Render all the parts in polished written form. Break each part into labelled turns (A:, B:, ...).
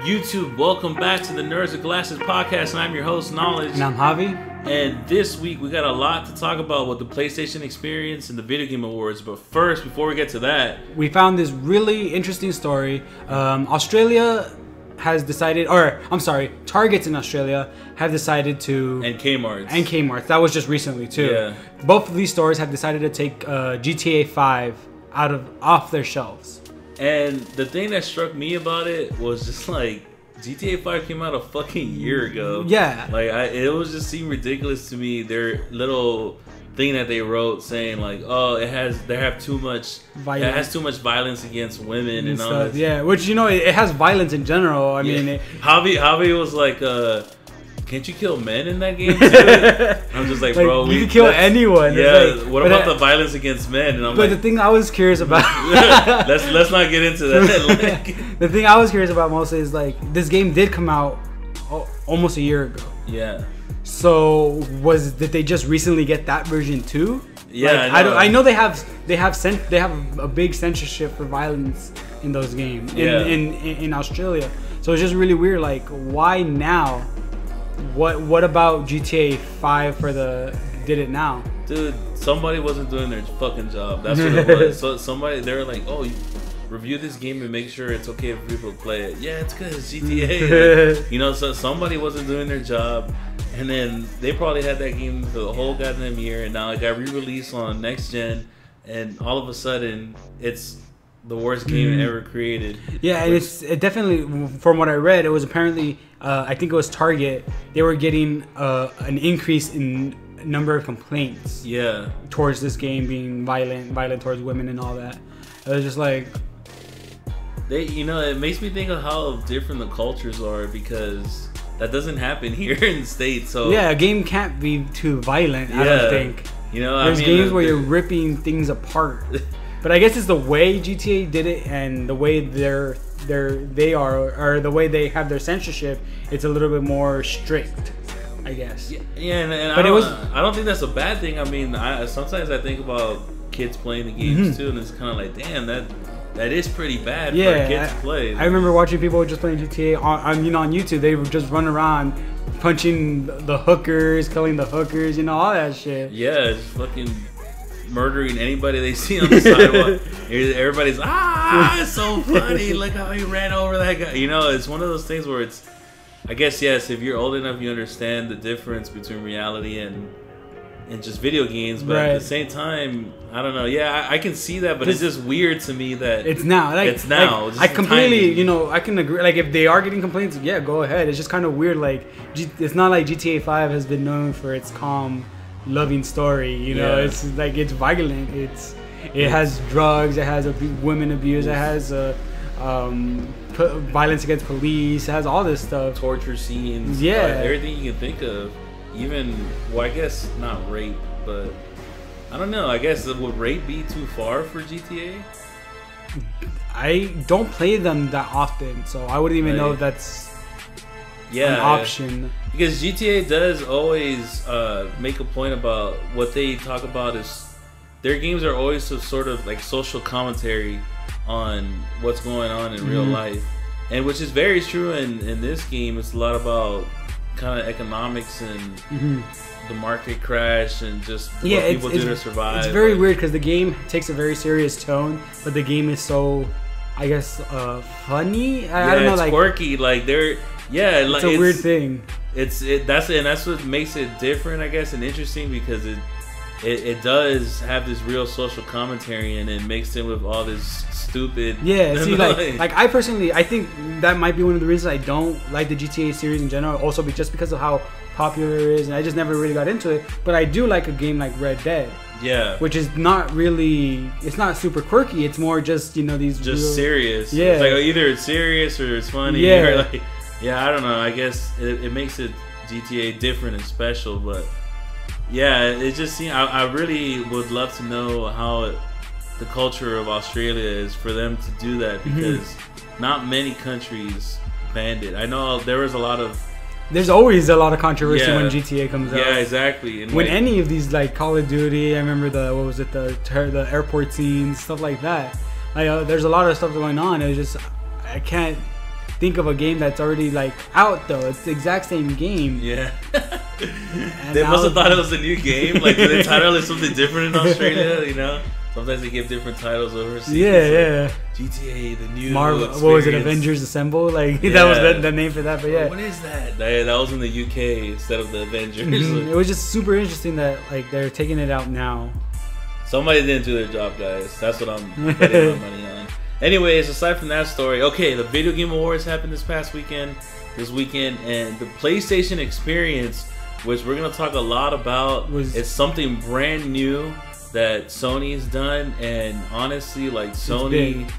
A: YouTube, welcome back to the Nerds with Glasses podcast, and I'm your host, Knowledge.
B: And I'm Javi.
A: And this week, we got a lot to talk about with the PlayStation Experience and the Video Game Awards. But first, before we get to that,
B: we found this really interesting story. Australia has decided, Targets in Australia have decided to...
A: And Kmart's.
B: And Kmart's. That was just recently, too.
A: Yeah.
B: Both of these stores have decided to take GTA 5 off their shelves.
A: And the thing that struck me about it was just like, GTA 5 came out a fucking year ago.
B: Yeah.
A: Like, it was just seemed ridiculous to me. Their little thing that they wrote saying like, oh, it has too much violence against women and all that.
B: Yeah, which, it has violence in general. I mean,
A: Javi was like, can't you kill men in that game too? I'm just like, bro,
B: you can kill anyone.
A: Yeah, what about the violence against men? And
B: the thing I was curious about,
A: let's not get into that.
B: The thing I was curious about mostly is like, this game did come out almost a year ago.
A: Yeah.
B: So did they just recently get that version too?
A: Yeah,
B: I know they have a big censorship for violence in those games in Australia. So it's just really weird. Like, why now? What about GTA 5 did it now?
A: Dude, somebody wasn't doing their fucking job. That's what it was. So they were like, oh, review this game and make sure it's okay for people to play it. Yeah, it's good. It's GTA. Like, so somebody wasn't doing their job. And then they probably had that game for the whole goddamn year. And now it got re-released on next gen. And all of a sudden, it's the worst game ever created. Yeah,
B: and it definitely, from what I read, it was apparently, I think it was Target, they were getting an increase in number of complaints.
A: Yeah. Towards
B: this game being violent towards women and all that. It was just like...
A: it makes me think of how different the cultures are, because that doesn't happen here in the States. So
B: yeah, a game can't be too violent, I don't think. There's games where you're ripping things apart. But I guess it's the way GTA did it and the way they way they have their censorship. It's a little bit more strict, I guess.
A: Yeah, and but I don't think that's a bad thing. I mean, sometimes I think about kids playing the games too, and it's kind of like, damn, that is pretty bad for kids to play. I
B: remember watching people just playing GTA on YouTube. They would just run around punching the hookers, killing the hookers, all that shit.
A: Yeah, just fucking murdering anybody they see on the sidewalk. Everybody's it's so funny. Look how he ran over that guy. It's one of those things where it's, I guess, yes, if you're old enough, you understand the difference between reality and just video games. But at the same time, I don't know. Yeah, I can see that, but it's just weird to me that
B: it's now.
A: It's now.
B: I completely, I can agree. Like, if they are getting complaints, yeah, go ahead. It's just kind of weird. Like, it's not like GTA 5 has been known for its calm, loving story. It's like, it's violent. It has drugs. It has women abuse. It has violence against police. It has all this stuff.
A: Torture scenes.
B: Yeah,
A: everything you can think of. Even, well, I guess not rape, but I don't know. I guess, would rape be too far for GTA?
B: I don't play them that often, so I wouldn't even know if that's an option.
A: Because GTA does always make a point about what they talk about is their games are always some sort of like social commentary on what's going on in real life, and which is very true in this game. It's a lot about kind of economics and the market crash and just what people do to survive.
B: It's very weird because the game takes a very serious tone, but the game is so, I guess, funny. I don't know,
A: it's
B: like
A: quirky. Like it's
B: a weird thing.
A: That's what makes it different, I guess, and interesting, because it does have this real social commentary and it mixed in with all this stupid.
B: Yeah, see, like I personally, I think that might be one of the reasons I don't like the GTA series in general. Also, just because of how popular it is, and I just never really got into it. But I do like a game like Red Dead.
A: Yeah,
B: which is not really, it's not super quirky. It's more just these
A: just serious.
B: Yeah,
A: it's like either it's serious or it's funny.
B: Yeah,
A: or like, I don't know. I guess it makes it GTA different and special, but. Yeah, it just seems. I really would love to know how the culture of Australia is for them to do that, because not many countries banned it. I know there's
B: always a lot of controversy when GTA comes out.
A: Yeah, exactly. And
B: when any of these, like Call of Duty, I remember the airport scenes, stuff like that. There's a lot of stuff going on. It's just, I can't think of a game that's already like out though. It's the exact same game.
A: Yeah. They must have thought it was a new game. Like the title is something different in Australia, you know? Sometimes they give different titles overseas.
B: Yeah.
A: GTA, the new
B: Marvel.
A: experience.
B: What was it? Avengers Assemble. Like that was the name for that. But yeah.
A: What is that? That was in the UK instead of the Avengers.
B: It was just super interesting that like they're taking it out now.
A: Somebody didn't do their job, guys. That's what I'm betting my money on. Anyways, aside from that story, okay, the Video Game Awards happened this weekend, and the PlayStation Experience, which we're gonna talk a lot about, it's something brand new that Sony's done, and honestly, like Sony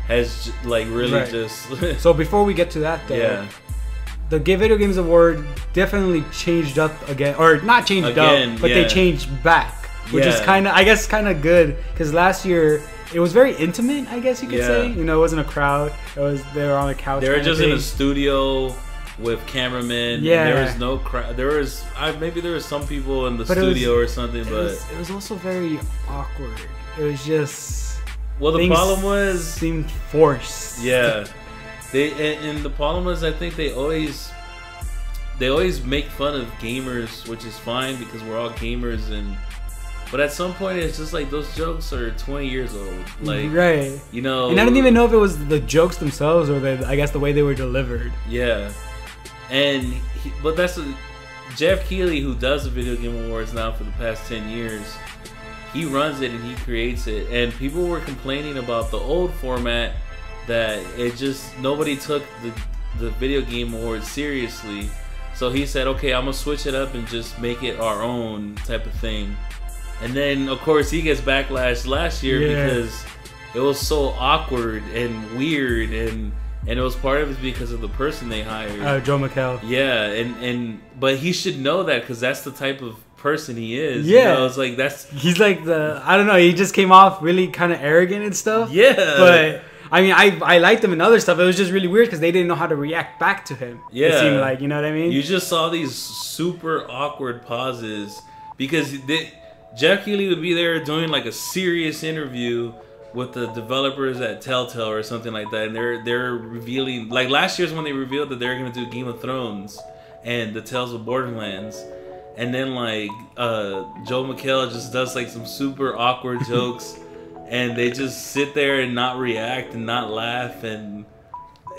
A: has like really just.
B: So before we get to that, though, the Video Games Award definitely changed up again, or not changed up, but they changed back, which is kind of good because last year. It was very intimate, I guess you could say. You know, it wasn't a crowd. They were on a couch.
A: They were just in a studio with cameramen. Yeah. There was no crowd. Maybe there was some people in the studio or something, but
B: it was also very awkward. It was just
A: the problem
B: seemed forced.
A: Yeah. And the problem was I think they always make fun of gamers, which is fine because we're all gamers But at some point, it's just like those jokes are 20 years old. Like, you know.
B: And I don't even know if it was the jokes themselves or I guess the way they were delivered.
A: Yeah. But that's Jeff Keighley, who does the Video Game Awards now for the past 10 years. He runs it and he creates it. And people were complaining about the old format that nobody took the Video Game Awards seriously. So he said, okay, I'm going to switch it up and just make it our own type of thing. And then, of course, he gets backlash last year because it was so awkward and weird, and it was part of it because of the person they hired.
B: Joe McHale.
A: Yeah, but he should know that because that's the type of person he is.
B: Yeah,
A: you know, it's like
B: he's like I don't know. He just came off really kind of arrogant and stuff.
A: Yeah,
B: but. I mean, I liked him in other stuff. It was just really weird because they didn't know how to react back to him. Yeah, it seemed like, you know what I mean.
A: You just saw these super awkward pauses because Jeff Keighley would be there doing like a serious interview with the developers at Telltale or something like that, and they're revealing, like last year's when they revealed that they're gonna do Game of Thrones and the Tales of Borderlands, and then like Joe McHale just does like some super awkward jokes, and they just sit there and not react and not laugh and.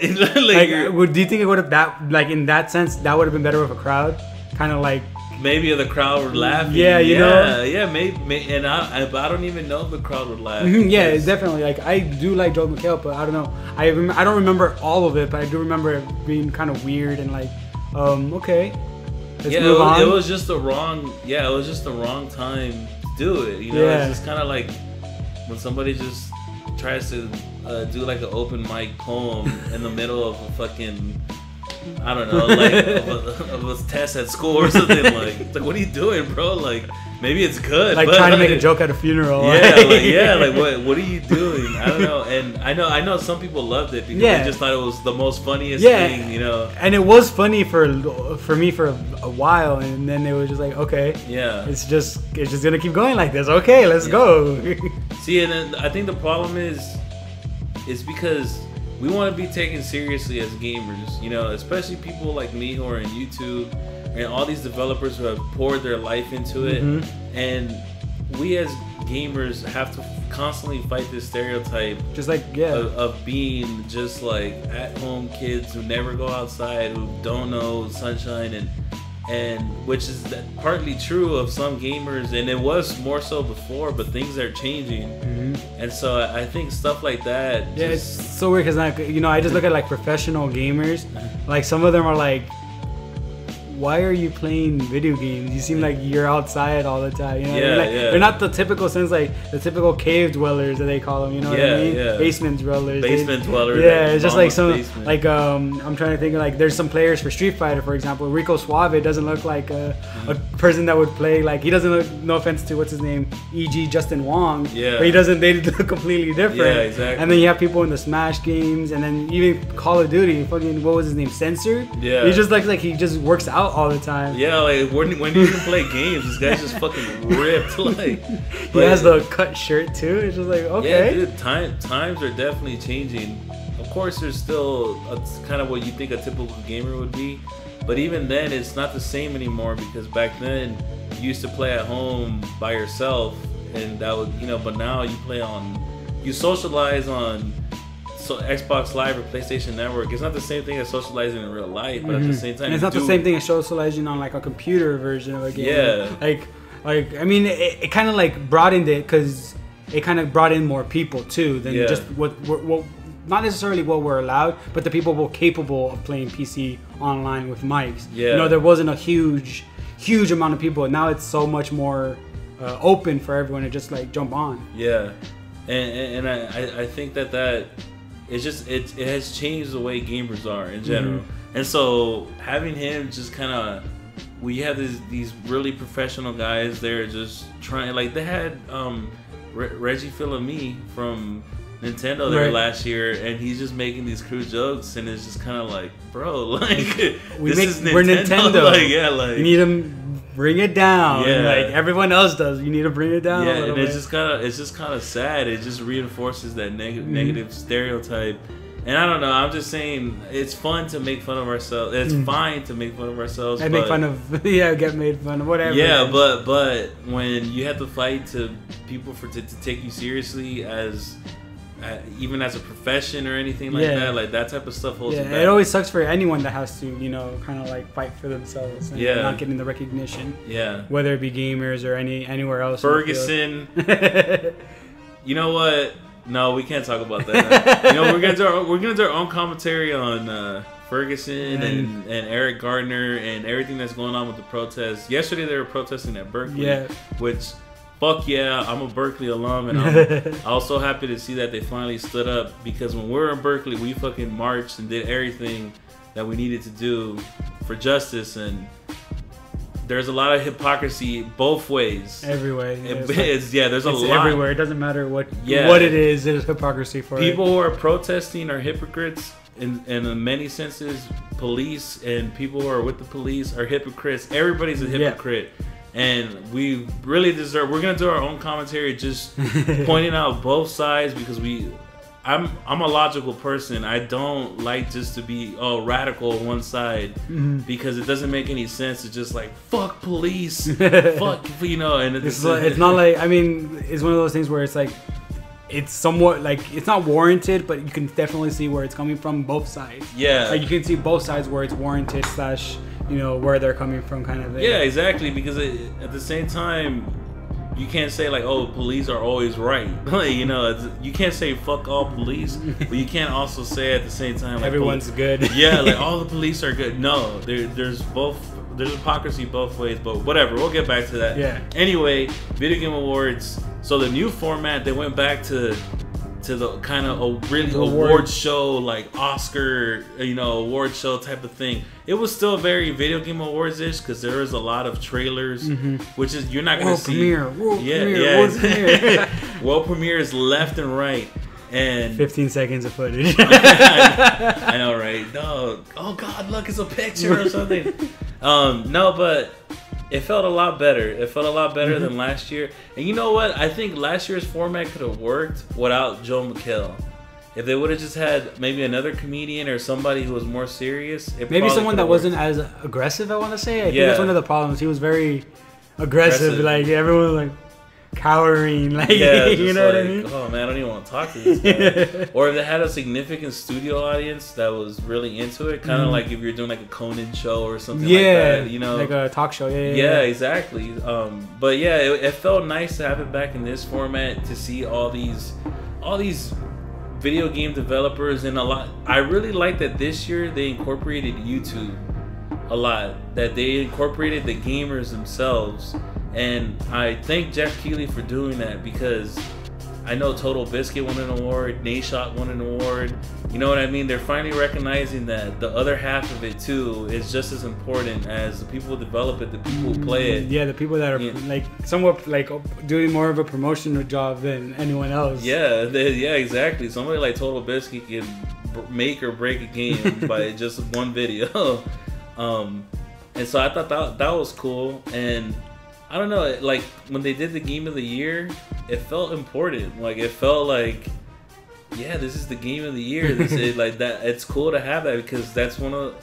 B: Do you think it would have in that sense that would have been better with a crowd, kind of like.
A: Maybe the crowd would laugh.
B: Yeah, you know.
A: Yeah, maybe, and I don't even know if the crowd would laugh.
B: Yeah, it's definitely like I do like Joe McHale, but I don't know. I don't remember all of it, but I do remember it being kind of weird and like, okay, let's move on.
A: It was just the wrong. Yeah, it was just the wrong time to do it. You know, it's just kind of like when somebody just tries to do like an open mic poem in the middle of a fucking. I don't know, like of a test at school or something. Like, it's like, what are you doing, bro? Like, maybe it's good,
B: like trying to make a joke at a funeral.
A: Yeah, like what are you doing? I don't know. And I know some people loved it because they just thought it was the most funniest thing, you know.
B: And it was funny for me for a while, and then it was just like, okay, it's just gonna keep going like this. Okay, let's go.
A: See, and then I think the problem is because. We want to be taken seriously as gamers, you know, especially people like me who are on YouTube and all these developers who have poured their life into it. And we as gamers have to constantly fight this stereotype
B: just like
A: of being just like at-home kids who never go outside, who don't know sunshine, and which is partly true of some gamers, and it was more so before, but things are changing. And so I think stuff like that
B: it's so weird because I just look at like professional gamers, like some of them are like, why are you playing video games? You seem like you're outside all the time. You know what I mean? Like, they're not the typical sense, like the typical cave dwellers that they call them. You know what I mean? Basement dwellers. Yeah, it's just like some basement. Like I'm trying to think of like there's some players for Street Fighter, for example. Rico Suave doesn't look like a person that would play like he doesn't look. No offense to what's his name, E.G. Justin Wong. But he doesn't. They look completely different.
A: Yeah, exactly.
B: And then you have people in the Smash games, and then even Call of Duty. Fucking what was his name? Censored.
A: Yeah.
B: He just like he just works out all the time.
A: Yeah, like when do you even play games? This guy's just fucking ripped. Like
B: he has the cut shirt too. It's just like okay.
A: Yeah, dude. Times are definitely changing. of course, there's still kind of what you think a typical gamer would be, but even then, it's not the same anymore because back then you used to play at home by yourself, and that would, you know. But now you socialize on Xbox Live or PlayStation Network. It's not the same thing as socializing in real life, but at the same time,
B: and it's not the same thing as socializing on like a computer version of a game.
A: Yeah,
B: like I mean, it kind of like broadened it because it kind of brought in more people too than just what not necessarily what we're allowed, but the people were capable of playing PC online with mics.
A: Yeah,
B: you know, there wasn't a huge amount of people. Now it's so much more open for everyone to just like jump on.
A: Yeah, and I think that it's just it has changed the way gamers are in general. And so having him just kind of, we have these really professional guys there just trying, like they had Reggie Fils-Aimé from Nintendo there last year, and he's just making these crude jokes, and it's just kind of like, bro, like we're Nintendo. Like, yeah, like
B: you need to bring it down. Yeah, like everyone else does. You need to bring it down.
A: Yeah, and it's just kind of sad. It just reinforces that negative stereotype. And I don't know. I'm just saying, it's fun to make fun of ourselves. It's fine to make fun of ourselves.
B: I make fun of get made fun of whatever.
A: Yeah, but when you have to fight to people to take you seriously as even as a profession or anything like that, like that type of stuff holds you back.
B: It always sucks for anyone that has to, you know, kind of like fight for themselves and not getting the recognition. Yeah, whether it be gamers or anywhere else.
A: Ferguson. You know what? No, we can't talk about that. You know, we're gonna do our own commentary on Ferguson and Eric Gardner and everything that's going on with the protests. Yesterday they were protesting at Berkeley, which, fuck yeah, I'm a Berkeley alum, and I'm also happy to see that they finally stood up, because when we were in Berkeley, we fucking marched and did everything that we needed to do for justice, and there's a lot of hypocrisy both ways. Every way. There's a lot.
B: Everywhere. It doesn't matter what it is. There's hypocrisy for
A: people who are protesting are hypocrites in many senses. Police and people who are with the police are hypocrites. Everybody's a hypocrite. And we really deserve. We're gonna do our own commentary, just pointing out both sides, because I'm a logical person. I don't like just to be radical on one side, because it doesn't make any sense to just like fuck police, fuck, you know. And
B: it's not like, I mean, it's one of those things where it's like, it's somewhat like, it's not warranted, but you can definitely see where it's coming from, both sides. Yeah, like you can see both sides where it's warranted / you know, where they're coming from, kind of thing.
A: Yeah, exactly. Because at the same time, you can't say like, oh, police are always right. Like, you know, you can't say fuck all police, but you can't also say at the same time like,
B: everyone's good.
A: Yeah, like all the police are good. No, there's hypocrisy both ways, but whatever. We'll get back to that. Yeah. Anyway, Video Game Awards. So the new format, they went back to the kind of a really award show, like Oscar, you know, award show type of thing. It was still very Video Game Awards-ish, because there was a lot of trailers, which is, you're not going to see. World premiere. World premieres left and right. And
B: 15 seconds of footage.
A: I know, right? No. Oh God, look, it's a picture or something. No, but it felt a lot better. It felt a lot better than last year. And you know what? I think last year's format could have worked without Joe McHale. If they would have just had maybe another comedian or somebody who was more serious.
B: Maybe someone that wasn't as aggressive, I want to say. I think that's one of the problems. He was very aggressive. Like, everyone was like cowering. Like, you know what I mean?
A: Oh man, I don't even want to talk to this guy. Or if they had a significant studio audience that was really into it, kind of like if you're doing like a Conan show or something like that, you know,
B: like a talk show.
A: Yeah, exactly. But yeah, it felt nice to have it back in this format, to see all these video game developers, and a lot. I really like that this year they incorporated YouTube a lot. That they incorporated the gamers themselves. And I thank Jeff Keighley for doing that, because I know Total Biscuit won an award, Nayshot won an award. You know what I mean? They're finally recognizing that the other half of it too is just as important as the people who develop it, the people who play it.
B: Yeah, the people that are like somewhat like doing more of a promotional job than anyone else.
A: Yeah, exactly. Somebody like Total Biscuit can make or break a game by just one video. And so I thought that was cool. And I don't know, like when they did the Game of the Year, it felt important. Like it felt like yeah, this is the game of the year. This is like that. It's cool to have that because that's one of.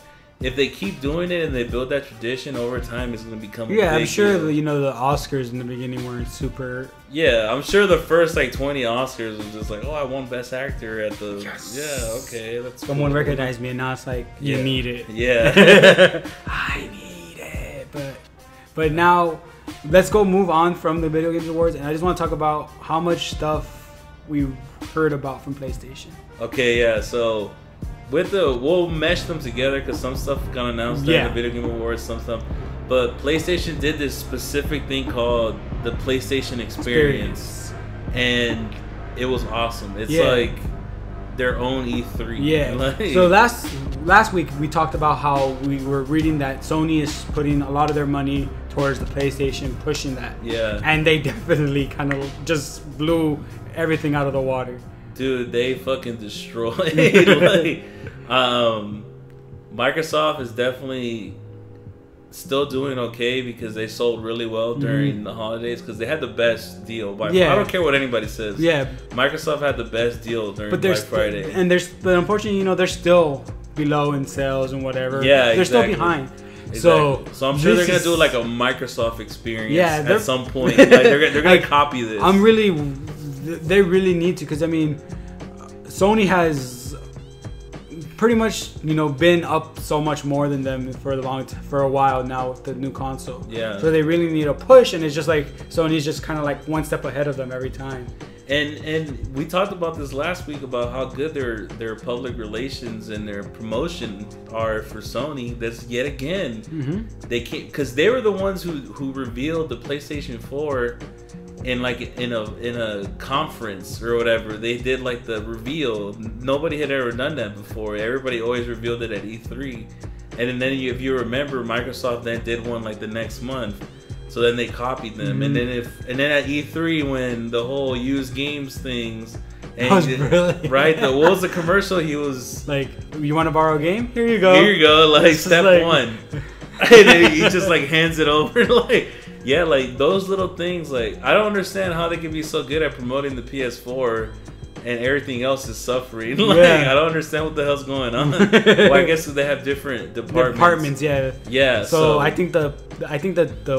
A: If they keep doing it and they build that tradition over time, it's going to become.
B: Yeah,
A: a big
B: I'm sure
A: deal.
B: the Oscars in the beginning weren't super.
A: Yeah, I'm sure the first like 20 Oscars was just like, oh, I won Best Actor at the. Yes. Yeah, okay, that's.
B: Someone
A: cool.
B: recognized me, and now it's like you need it.
A: Yeah.
B: I need it, but now let's go move on from the Video Games Awards, and I just want to talk about how much stuff we heard about from PlayStation.
A: Okay, yeah, so. We'll mesh them together because some stuff got announced during the Video Game Awards, some stuff. But PlayStation did this specific thing called the PlayStation Experience. And it was awesome. It's like their own E3.
B: Yeah. Like, so last week we talked about how we were reading that Sony is putting a lot of their money towards the PlayStation, pushing that. Yeah. And they definitely kind of just blew everything out of the water.
A: Dude, they fucking destroyed. Like, Microsoft is definitely still doing okay because they sold really well during the holidays because they had the best deal. I don't care what anybody says. Yeah, Microsoft had the best deal during Black Friday.
B: But unfortunately, they're still below in sales and whatever.
A: Yeah,
B: they're still behind.
A: Exactly. So I'm sure they're gonna do like a Microsoft experience at some point. Like they're gonna copy this.
B: They really need to, because I mean, Sony has pretty much been up so much more than them for a while now with the new console. Yeah. So they really need a push, and it's just like Sony's just kind of like one step ahead of them every time.
A: And we talked about this last week about how good their public relations and their promotion are for Sony. That's yet again they can't, because they were the ones who revealed the PlayStation 4. In a conference or whatever, they did like the reveal. Nobody had ever done that before. Everybody always revealed it at E3, and then if you remember, Microsoft then did one like the next month. So then they copied them, and then at E3 when the whole used games things. And
B: that was brilliant.
A: Right? What was the commercial? He was
B: like, "You want to borrow a game? Here you go.
A: Here you go." Like step one, and then he just like hands it over like. Yeah, like those little things, like I don't understand how they can be so good at promoting the PS4 and everything else is suffering. Like I don't understand what the hell's going on. Well, I guess they have different departments. Yeah. So
B: I think the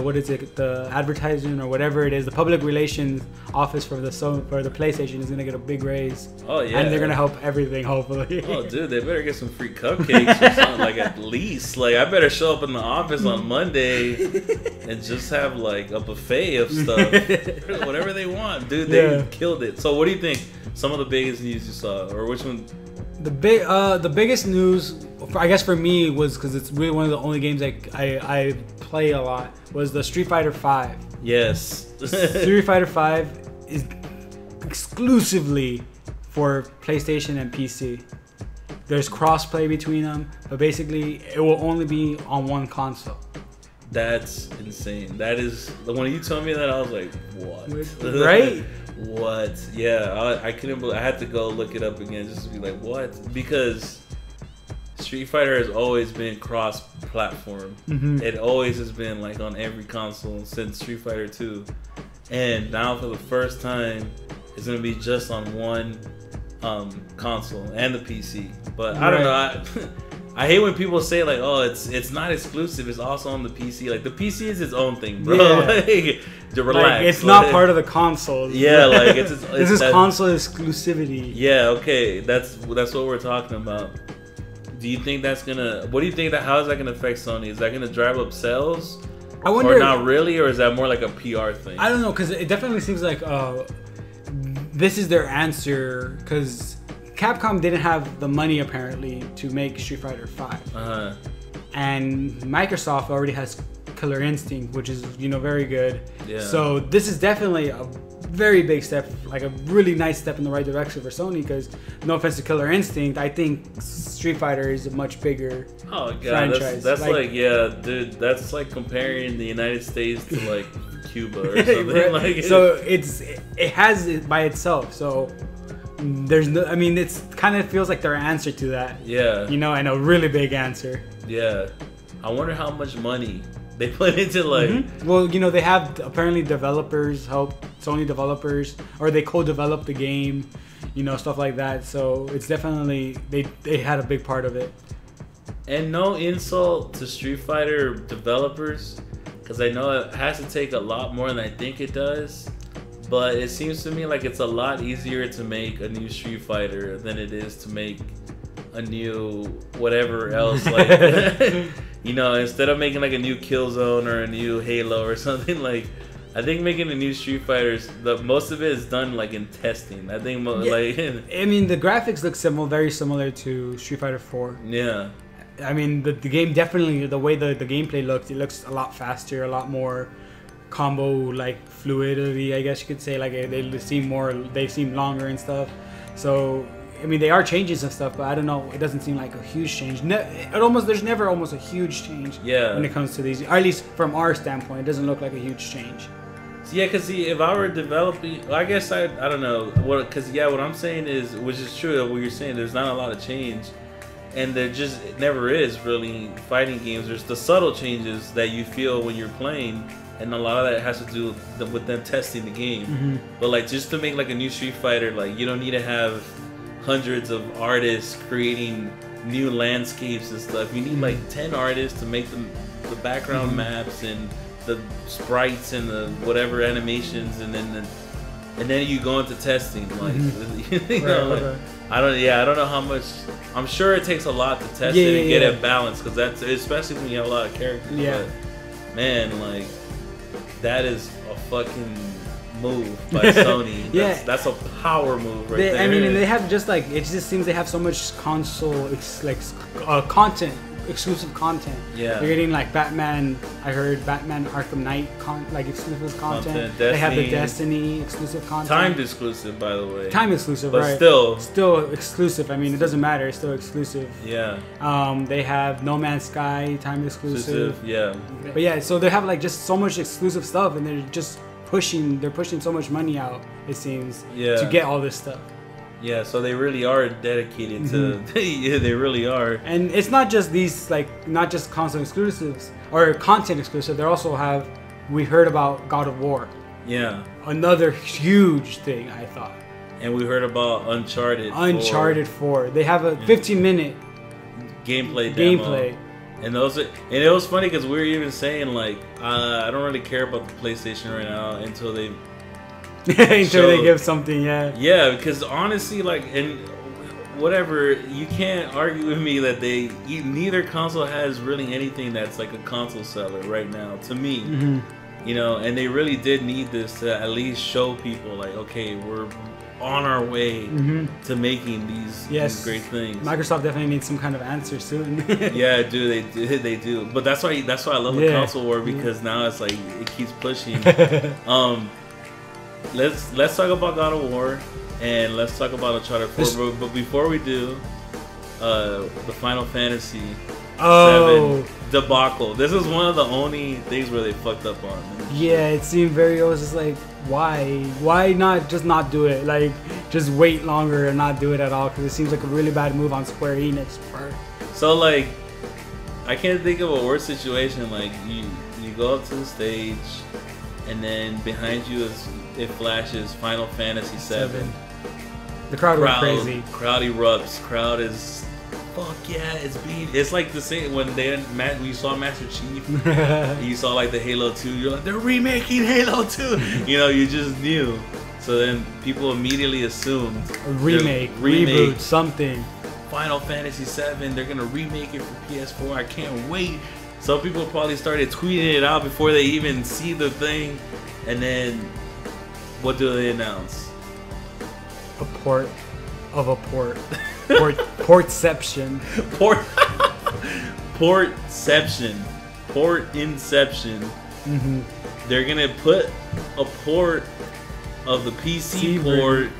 B: what is it? The advertising or whatever it is, the public relations office for the PlayStation is gonna get a big raise. Oh yeah. And they're gonna help everything, hopefully.
A: Oh dude, they better get some free cupcakes or something, like at least. Like I better show up in the office on Monday and just have like a buffet of stuff. Whatever they want. Dude, they killed it. So what do you think? Some of the biggest news you saw, or which one?
B: The biggest news, I guess for me, was because it's really one of the only games I play a lot, was the Street Fighter V.
A: Yes.
B: Street Fighter V is exclusively for PlayStation and PC. There's crossplay between them, but basically it will only be on one console.
A: That's insane. That is, when you told me that, I was like, what?
B: Right?
A: What? Yeah, I couldn't believe. I had to go look it up again just to be like, what? Because Street Fighter has always been cross-platform. It always has been like on every console since Street Fighter 2, and now for the first time, it's gonna be just on one console and the PC. But I don't know. I hate when people say like, "Oh, it's not exclusive. It's also on the PC." Like the PC is its own thing, bro. Yeah. Like, relax.
B: Like, it's not part of the console.
A: Yeah, like this
B: is console exclusivity.
A: Yeah, okay, that's what we're talking about. Do you think that's gonna? What do you think how is that gonna affect Sony? Is that gonna drive up sales? I wonder. Or not really, or is that more like a PR thing?
B: I don't know, because it definitely seems like this is their answer, because Capcom didn't have the money apparently to make Street Fighter V, and Microsoft already has Killer Instinct, which is very good. Yeah. So this is definitely a very big step, like a really nice step in the right direction for Sony. Because no offense to Killer Instinct, I think Street Fighter is a much bigger franchise.
A: That's like yeah, dude. That's like comparing the United States to like Cuba or something.
B: Right.
A: Like
B: so it has it by itself. So. There's no, I mean, it's kind of feels like their answer to that. Yeah. And a really big answer.
A: Yeah. I wonder how much money They put into like.
B: Mm-hmm. Well, you know, they have apparently developers help Sony developers, or they co-develop the game, you know, stuff like that. So it's definitely they had a big part of it.
A: And no insult to Street Fighter developers, because I know it has to take a lot more than I think it does. But it seems to me like it's a lot easier to make a new Street Fighter than it is to make a new whatever else. Like, you know, instead of making like a new Killzone or a new Halo or something, like, I think making a new Street Fighter, most of it is done like in testing. I think like.
B: I mean, the graphics look very similar to Street Fighter 4.
A: Yeah.
B: I mean, the game definitely, the way the gameplay looks, it looks a lot faster, a lot more combo like fluidity, I guess you could say. Like they seem longer and stuff. So I mean, they are changes and stuff, but I don't know, it doesn't seem like a huge change. There's never almost a huge change.
A: Yeah.
B: When it comes to these, or at least from our standpoint, it doesn't look like a huge change.
A: Yeah, because see, if I were developing, I guess I don't know what, because what I'm saying is, which is true, what you're saying, there's not a lot of change. And there just never is really fighting games. There's the subtle changes that you feel when you're playing, and a lot of that has to do with them testing the game. Mm-hmm. But like, just to make like a new Street Fighter, like, you don't need to have hundreds of artists creating new landscapes and stuff. You need like 10 artists to make the background maps and the sprites and the whatever animations, and then you go into testing. Like, you know, like, I don't know how much. I'm sure it takes a lot to test it and get it balanced, because that's, especially when you have a lot of characters.
B: Yeah.
A: But man, like, that is a fucking move by Sony. That's a power move right there.
B: I mean, and they have just like, it just seems they have so much console content. Exclusive content.
A: Yeah.
B: They're getting like Batman. I heard Batman Arkham Knight like exclusive content. They have the Destiny exclusive content.
A: Timed exclusive, by the way.
B: Time exclusive,
A: but
B: right?
A: Still
B: exclusive. I mean, it doesn't matter. It's still exclusive.
A: Yeah.
B: They have No Man's Sky time exclusive.
A: Yeah.
B: But yeah, so they have like just so much exclusive stuff, and they're just pushing so much money out, it seems, to get all this stuff.
A: Yeah, so they really are dedicated to. Yeah, they really are.
B: And it's not just these, like, not just console exclusives or content exclusive. They also have, we heard about God of War.
A: Yeah.
B: Another huge thing, I thought.
A: And we heard about Uncharted
B: 4. They have a 15-minute
A: gameplay demo. And it was funny because we were even saying, like, I don't really care about the PlayStation right now until they.
B: Until they give something,
A: yeah, because honestly, like, and whatever, you can't argue with me that neither console has really anything that's like a console seller right now, to me. You know, and they really did need this to at least show people, like, okay, we're on our way to making these great things.
B: Microsoft definitely needs some kind of answer soon.
A: Yeah, dude, they do. But that's why I love the console war, because now it's like it keeps pushing. Let's talk about God of War, and let's talk about Uncharted 4. But before we do, the Final Fantasy VII debacle. This is one of the only things where they fucked up on.
B: Yeah, it seemed very. I was just like, why not just not do it? Like, just wait longer and not do it at all, because it seems like a really bad move on Square Enix part.
A: So like, I can't think of a worse situation. Like, you go up to the stage, and then behind you it flashes Final Fantasy VII.
B: The crowd went crazy.
A: Crowd erupts. Crowd is, fuck yeah! It's like the same when you saw Master Chief. You saw like the Halo 2. You're like, they're remaking Halo 2. You know, you just knew. So then people immediately assumed
B: a remake, reboot, something.
A: Final Fantasy VII. They're gonna remake it for PS4. I can't wait. Some people probably started tweeting it out before they even see the thing, and then what do they announce?
B: A port of a port. Portception.
A: Portception. Port-inception. They're gonna put a port of the PC port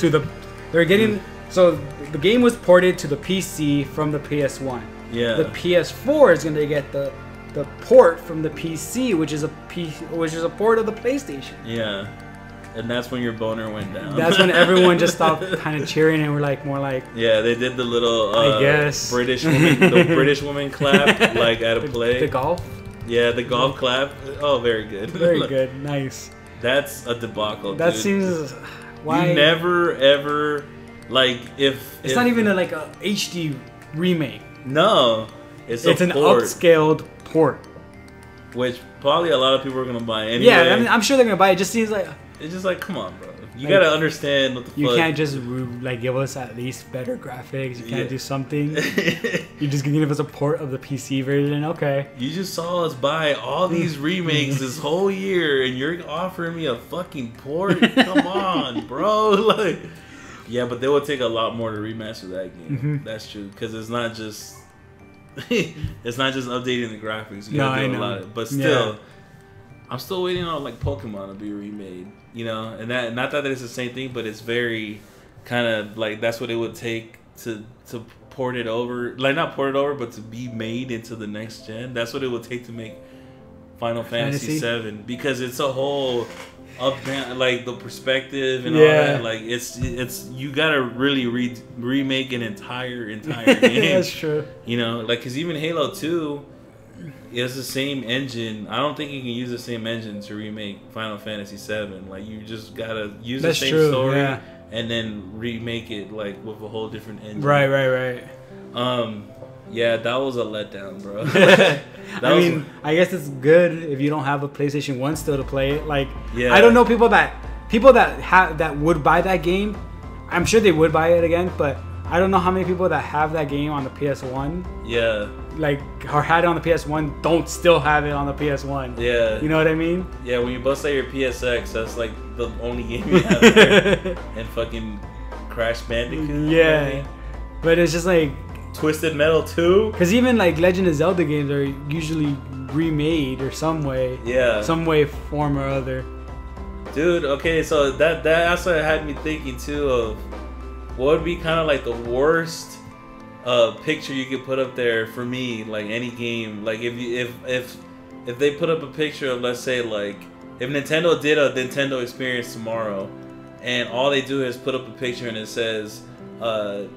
B: to the. They're getting, so the game was ported to the PC from the PS1.
A: Yeah.
B: The PS4 is gonna get the port from the PC, which is a port of the PlayStation.
A: Yeah. And that's when your boner went down.
B: That's when everyone just stopped kind of cheering and were like, more like...
A: Yeah, they did the little
B: I guess.
A: British woman clap, like at a play.
B: The golf?
A: Yeah, the golf clap. Oh, very good.
B: Very good. Nice.
A: That's a debacle.
B: That
A: dude.
B: seems. Why?
A: You never ever like if
B: it's not even like a HD remake.
A: No, it's an
B: port. Upscaled port.
A: Which probably a lot of people are gonna buy anyway.
B: Yeah, I mean, I'm sure they're gonna buy it. It just seems like
A: it's just like, come on, bro. You gotta understand what the fuck.
B: You can't just like give us at least better graphics. You can't do something. You're just gonna give us a port of the PC version, okay?
A: You just saw us buy all these remakes this whole year, and you're offering me a fucking port? Come on, bro. Like, yeah, but they will take a lot more to remaster that game. That's true, because it's not just updating the graphics. You gotta do a lot, but still. I'm still waiting on like Pokemon to be remade, you know, and that not that it's the same thing, but it's very kind of like that's what it would take to port it over, like not port it over, but to be made into the next gen. That's what it would take to make Final Fantasy VII, because it's a whole up down, like the perspective and all that. Like it's you gotta really remake an entire game.
B: That's true.
A: You know, like because even Halo 2. It's the same engine. I don't think you can use the same engine to remake Final Fantasy VII. Like you just gotta use the same story and then remake it like with a whole different engine.
B: Right.
A: Yeah, that was a letdown, bro.
B: I guess it's good if you don't have a PlayStation 1 still to play it. Like, I don't know people that would buy that game. I'm sure they would buy it again, but I don't know how many people that have that game on the PS1.
A: Yeah.
B: Like, or had it on the PS1, don't still have it on the PS1.
A: Yeah.
B: You know what I mean?
A: Yeah, when you bust out your PSX, that's like the only game you have there. And fucking Crash Bandicoot.
B: Yeah. Right? But it's just like...
A: Twisted Metal 2?
B: Because even like Legend of Zelda games are usually remade or some way. Yeah. Some way, form or other.
A: Dude, okay, so that also had me thinking too of what would be kind of like the worst picture you could put up there for me, like any game. Like if they put up a picture of, let's say, like if Nintendo did a Nintendo Experience tomorrow, and all they do is put up a picture and it says, what's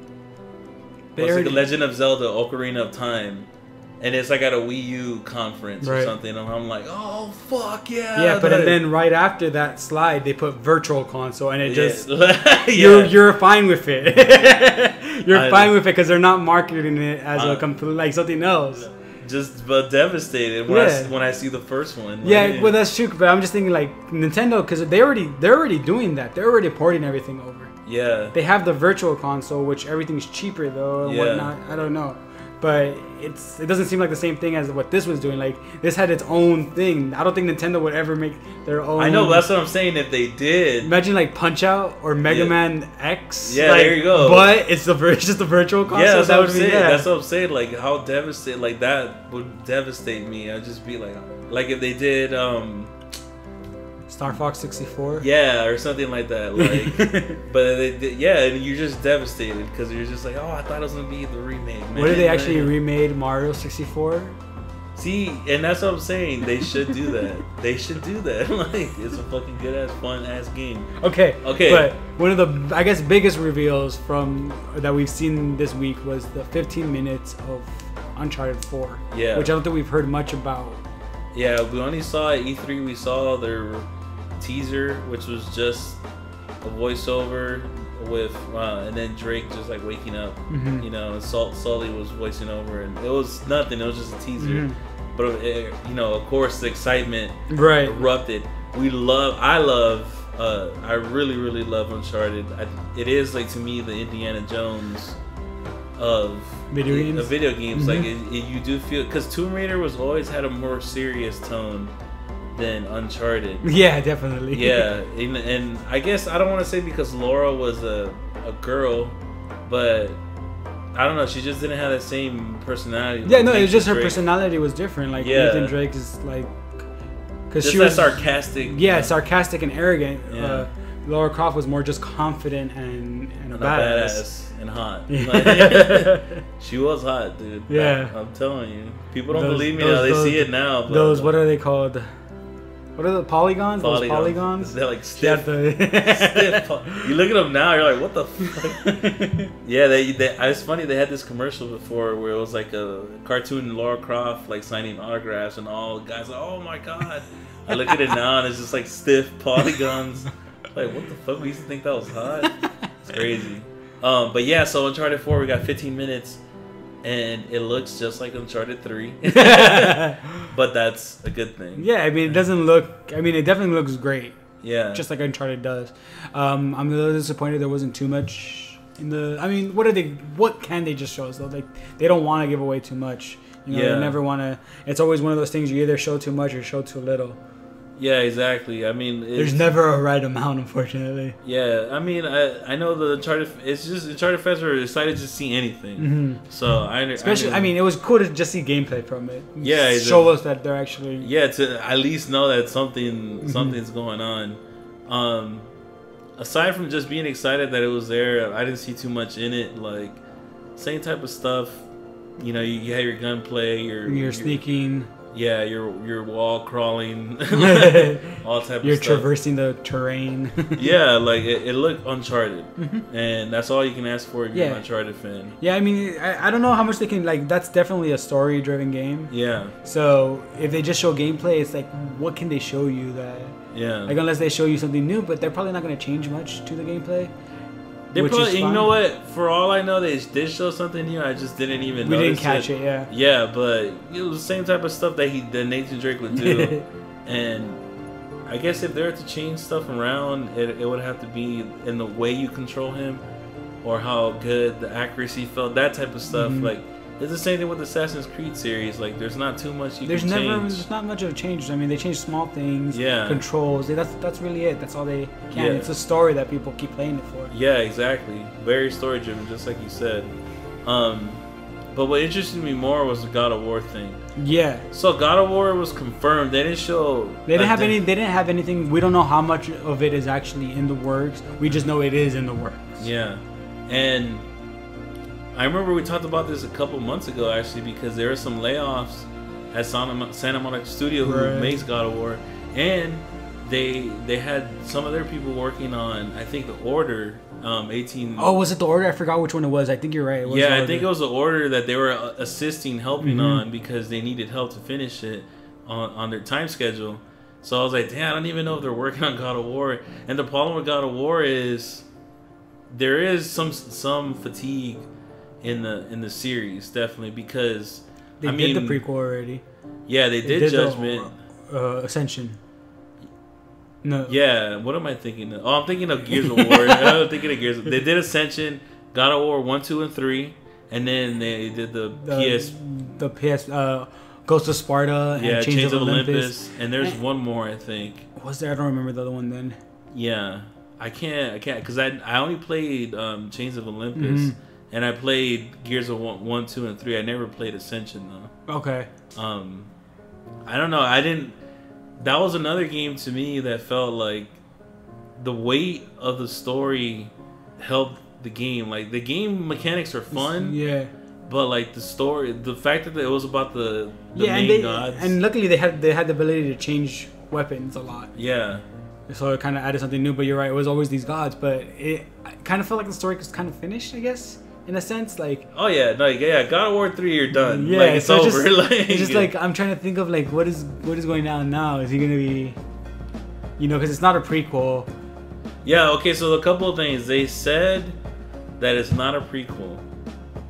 A: like the Legend of Zelda: Ocarina of Time, and it's like at a Wii U conference or something, and I'm like, oh fuck yeah.
B: Yeah, but then right after that slide, they put Virtual Console, and it just you're fine with it. You're fine with it because they're not marketing it as a complete like something else.
A: Just but devastated when I see the first one.
B: Yeah, well that's true. But I'm just thinking like Nintendo, because they're already doing that. They're already porting everything over. Yeah. They have the Virtual Console, which everything's cheaper though and whatnot. I don't know. But it doesn't seem like the same thing as what this was doing. Like, this had its own thing. I don't think Nintendo would ever make their own.
A: I know, but that's what I'm saying. If they did,
B: imagine like Punch-Out or Mega Man X.
A: Yeah,
B: like,
A: there you go.
B: But it's just the Virtual Console.
A: Yeah, that's what I'm saying. That's what I'm saying. Like, how devastated, like that would devastate me. I'd just be like if they did
B: Star Fox 64.
A: Yeah, or something like that. Like, but and you're just devastated because you're just like, oh, I thought it was gonna be the remake. Man.
B: What if they actually remade Mario 64?
A: See, and that's what I'm saying. They should do that. They should do that. Like, it's a fucking good ass, fun ass game.
B: Okay. But one of the, I guess, biggest reveals that we've seen this week was the 15 minutes of Uncharted 4. Yeah. Which I don't think we've heard much about.
A: Yeah, we only saw at E3. We saw their teaser, which was just a voiceover with and then Drake just like waking up, you know, and Sully was voicing over, and it was nothing. It was just a teaser, but you know, of course, the excitement erupted. I really love Uncharted. It is like, to me, the Indiana Jones of video games. Like you do feel, because Tomb Raider always had a more serious tone than Uncharted.
B: Yeah, definitely.
A: Yeah, and I guess I don't want to say because Laura was a girl, but I don't know, she just didn't have that same personality.
B: Yeah, no, it's just her personality was different. Like Nathan Drake is like,
A: because she was sarcastic.
B: Yeah, sarcastic and arrogant. Yeah. Laura Croft was more just confident and a badass.
A: And hot. Like, she was hot, dude. Yeah, I'm telling you. People don't believe me now. They see it now. But
B: what are they called? What are the polygons? Those polygons?
A: They're like stiff. Stiff. You look at them now, you're like, what the fuck? Yeah, it's funny. They had this commercial before where it was like a cartoon Lara Croft like signing autographs, and all guys like, oh my god. I look at it now and it's just like stiff polygons. Like, what the fuck? We used to think that was hot. It's crazy. But yeah, so Uncharted 4, we got 15 minutes. And it looks just like Uncharted 3. But that's a good thing.
B: Yeah, I mean, it doesn't look... I mean, it definitely looks great.
A: Yeah. Just
B: like Uncharted does. I'm a little disappointed there wasn't too much in the... I mean, what can they just show us, though? Like, they don't want to give away too much. You know, they never want to... It's always one of those things you either show too much or show too little.
A: Yeah, exactly. I mean,
B: there's never a right amount, unfortunately.
A: Yeah, I mean, I know the Uncharted. It's just Uncharted fans are excited to see anything. Mm-hmm. So
B: I mean, it was cool to just see gameplay from it.
A: Yeah,
B: show us that they're actually.
A: Yeah, to at least know that something's going on. Aside from just being excited that it was there, I didn't see too much in it. Like, same type of stuff. You know, you have your gunplay, you're
B: sneaking.
A: Yeah, you're wall crawling, all type of
B: You're
A: stuff.
B: traversing the terrain.
A: Yeah, like it looked Uncharted, and that's all you can ask for if you're an Uncharted fan.
B: Yeah, I mean, I don't know how much they can, like, that's definitely a story-driven game.
A: Yeah.
B: So if they just show gameplay, it's like, what can they show you that?
A: Yeah.
B: Like, unless they show you something new, but they're probably not going to change much to the gameplay.
A: They probably, you know what? For all I know, they did show something new. I just didn't even notice.
B: We didn't catch it, yeah.
A: Yeah, but it was the same type of stuff that Nathan Drake would do. And I guess if they were to change stuff around, it would have to be in the way you control him, or how good the accuracy felt. That type of stuff. Like, it's the same thing with the Assassin's Creed series. Like, there's not too much you can change.
B: There's not much of a change. I mean, they change small things.
A: Yeah. Controls.
B: That's really it. That's all they can. Yeah. It's a story that people keep playing it for.
A: Yeah, exactly. Very story driven, just like you said. But what interested me more was the God of War thing.
B: Yeah.
A: So God of War was confirmed. They didn't show.
B: They didn't have anything. We don't know how much of it is actually in the works. We just know it is in the works.
A: Yeah, and I remember we talked about this a couple months ago, actually, because there were some layoffs at Santa Monica Studio who makes God of War, and they had some of their people working on, I think, the Order 18.
B: Oh, was it the Order? I forgot which one it was. I think you're right.
A: I think it was the Order that they were helping on because they needed help to finish it on their time schedule. So I was like, damn, I don't even know if they're working on God of War. And the problem with God of War is there is some fatigue in the series, definitely, because
B: they did the prequel already.
A: Yeah, they did Judgment.
B: Ascension. No.
A: Yeah, what am I thinking of? Oh, I'm thinking of Gears of War. I'm thinking of Gears. They did Ascension, God of War 1, 2, and 3, and then they did the PS
B: Ghost of Sparta.
A: Yeah, and Chains of Olympus. And there's one more, I think.
B: Was there? I don't remember the other one then.
A: Yeah, I can't, because I only played Chains of Olympus. And I played Gears of 1, 2, and 3. I never played Ascension, though.
B: Okay.
A: I don't know. That was another game to me that felt like the weight of the story helped the game. Like, the game mechanics are fun.
B: Yeah.
A: But, like, the story, the fact that it was about the main gods.
B: And luckily they had the ability to change weapons a lot.
A: Yeah.
B: So it kind of added something new. But you're right, it was always these gods. But it kind of felt like the story was kind of finished, I guess. In a sense, like,
A: oh yeah, no, yeah, God of War 3, you're done.
B: Yeah,
A: like, it's
B: so
A: over.
B: It's just like I'm trying to think of like what is going down now. Is he gonna be, because it's not a prequel.
A: Yeah. Okay. So a couple of things. They said that it's not a prequel,